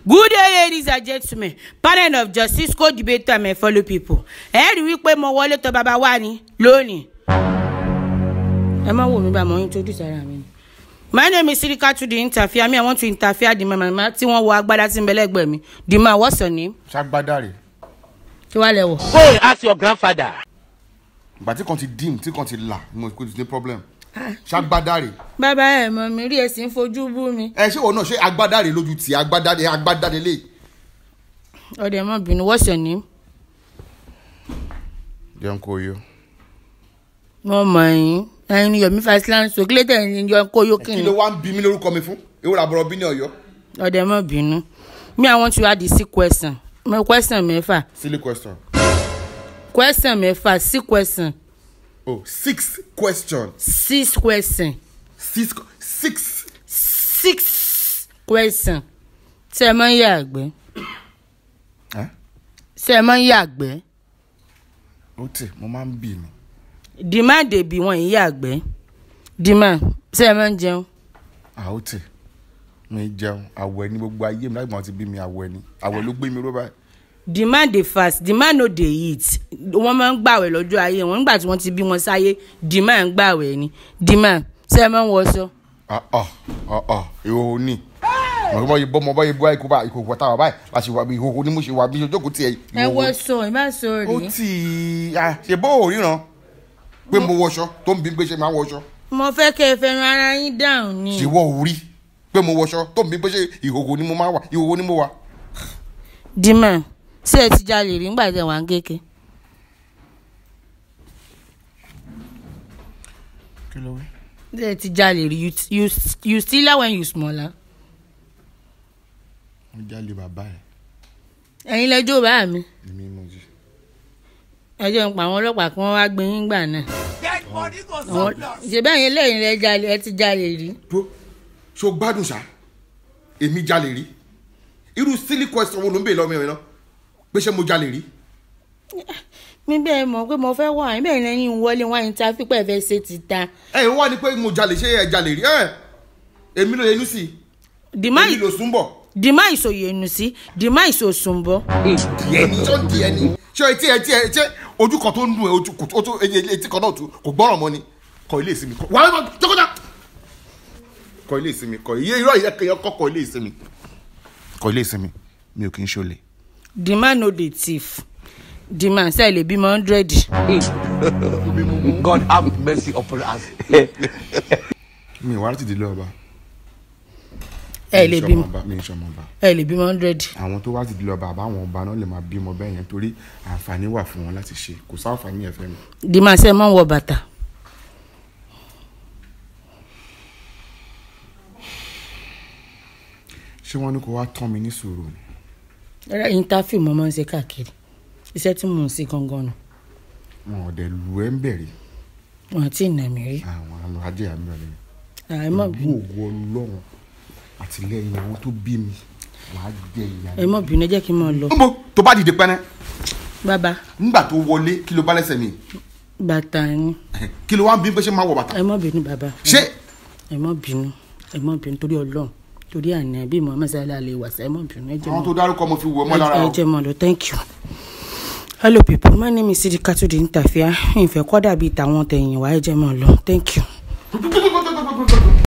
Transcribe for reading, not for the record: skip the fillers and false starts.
Good day, ladies and gentlemen. Panel of justice, co-debater, and my fellow people. Ẹ rí wípé mo wọlé tó bàbá wa ni lónìí. Ẹ má wò mí bá mo introduce ara mi. My name is Sidi to the interfere. I want to interfere the mama tí wọ́n wọ agbádá tí ń bẹ lẹ́gbẹ̀ẹ́ mi. The man, what's your name? Sabaina. Kí wá lẹ wọ̀? Go ask your grandfather. But tí kan ti dim, tí kan ti là, mo kò sí problem. Sabaina. Bàbá ẹ̀ mọ̀ mi rí ẹ̀sìn fojú bú mi. Ṣé o náà ṣe agbádá lójú ti agbádá lé. Ọ̀dẹ̀ mọ̀ bínú, what's your name? Jẹun kò yọ. Mo mọ̀ yín. Ẹni yomi fash so kí ló tẹ̀ ní jọ kó yó kí ni. Kí ló wá ń bí mi lórúkọ mi fún? Èwo làbọ̀rọ̀ bí ní Ọ̀yọ́. Ọ̀dẹ̀ mọ̀ bínú. Me, I want to add the 6 question. My question mẹ́fà. Silly question. Question mẹ́fà, 6 question. Oh, 6 question. 6 question. 6 question. Ṣé ẹ máa ń yàgbẹ́? Ṣé ẹ máa ń yàgbẹ́? Ó tẹ̀, mo máa ń bì ni. Demand dey be wọ́n yàgbẹ́. Demand, ṣé ẹ máa ń jẹun? Ó tẹ̀, mi jẹun. Àwẹ̀ ni gbogbo ayé mi lágbọ̀n ti bí mi àwẹ̀ ni. Àwẹ̀ ló gbé mi ró báyìí. Demand dey fast, demand no dey eat. Wọ́n máa ń gbàwẹ̀ lọ́jọ́ ayé wọn nígbà tí wọ́n ti bí wọn sáyé. Demand ń gbàwẹ̀ ni. Demand, ṣé ẹ máa ń wọṣọ? Ìhòòhò ni. Mo bá yẹ bọ́ ìkòkò táwa báyìí láti wà bí ìhòòhò ni mo ṣe wà bí ojókòó tiẹ̀. Ẹ wọṣọ, ẹ má sọ rí. Ó ti ṣe bó ò ríran pé mo wọṣọ tó ń bí pé ṣe máa wọṣọ. Mo fẹ́ kẹ́ ẹ fẹ́ràn ara yín dáhùn ni. Ṣé wọ́n ò rí pé mo wọṣọ tó ń bí pé ṣe ìhòòhò ni mo máa wà ìhòòhò ni mo wà. Demand, ṣé ẹ ti jalè rí nígbà tí ẹ wà ń kéke? Kí ló wí? Ṣé ẹ ti jalè rí? You steal when you smaller. Mo jalè bàbá ẹ̀. Ẹ̀yin lẹ́jọ́ bá mi. Èmi mo jí. Ẹ jẹ́ ń pa àwọn ọlọ́pàá kí wọ́n wá gbé yín gbà náà. Ṣé bẹ́ẹ̀ yẹn lẹ́yìn lẹ jalè ẹ ti jalè rí? Ṣo gbádùn ṣá? Èmi jalè rí. Irú silly question wo ló ń bè lọ́mọ mi náà? Pé ṣé mo jalè rí? Mi bẹ́ẹ̀ mọ̀ pé mo fẹ́ wà bẹ́ẹ̀ lẹ́yìn wọlé wọn interview pé ẹ fẹ́ ṣe ti ta. Wọ́n ní pé mo jalè ṣé ẹ jalè rí? Èmi ló yẹnu sí. Èmi ló sún bọ̀. Dìmá ìsòyẹnu sí, dìmá ìsòsùnbọ̀. Díẹ̀ ṣé etí ojú kan tó ń dùn ẹ ojú kò tó etí kan náà tó kò gbọ́ràn mọ́ ni kọ ilé ìsinmi kọ wàá jókòó kọ ilé ìsinmi kọ iye irọ́ ìyẹ́kẹ̀yẹ́ kọ ilé ìsinmi kọ ilé ìsinmi mi ò kì í ṣọlẹ̀. Dìmá no dey thief. Dìmá ṣe lè bímọ 100. God have mercy upon us. Mi wá láti délé ọba. Ẹ lè bímọ. Mi ìṣọmọ ọba. Ẹ lè bímọ 100. Àwọn tó wá ti délé ọba àbáwọn ọba náà lè máa bímọ bẹ́ẹ̀ yẹn torí àǹfààní wà fún wọn láti ṣe kò sáǹfààní ẹ̀fẹ́ mi. Dìmá ṣe máa ń wọ bàtà. Ṣé wọ́n ní kó wá tán mi ní sùúrù ni? Ẹ̀rọ interview mo máa ń ṣe káàkiri. Iṣẹ́ tí mò ń ṣe gangan nù. Wọn ò dẹ̀ lu ẹ́ ń bẹ̀rẹ̀. Wọ́n ti nà mí rí. Àwọn àlọ́ ajé àmì ọ̀lẹ́. Àìmọ̀ bínú. Owó Ọlọ́run àtìlẹ́yìn àwọn tó bí mi wàá jẹ ìyá. Ẹ mọ̀ bínú jẹ́ kí n máa lọ. Nbo tó bá dìde pẹ́nẹ́. Bàbá. Nígbà tó wọlé kí ló bá lẹ́sẹ̀ mi? Bàtà ni. Kí ló wá ń bí pé ṣé máa wọ bàtà? Ẹ mọ̀ bínú bàbá. Ṣé? Ẹ mọ̀ bínú torí Ọlọ́run torí àná bí Muhammad sallallahu alaihi wasallam. Ẹ mọ̀ bínú ẹ jẹ́ mọ̀. Àwọn tó dárúkọ mo fi wọ ọmọ lára. Ẹ jẹ́ mọ̀ lọ, thank you. Hello people, my name is Sidi to the interfere. Ìfẹ́ kọ́ dàbí tàwọn tẹ̀yìn wá ẹ jẹ́ mọ̀ lọ, thank you.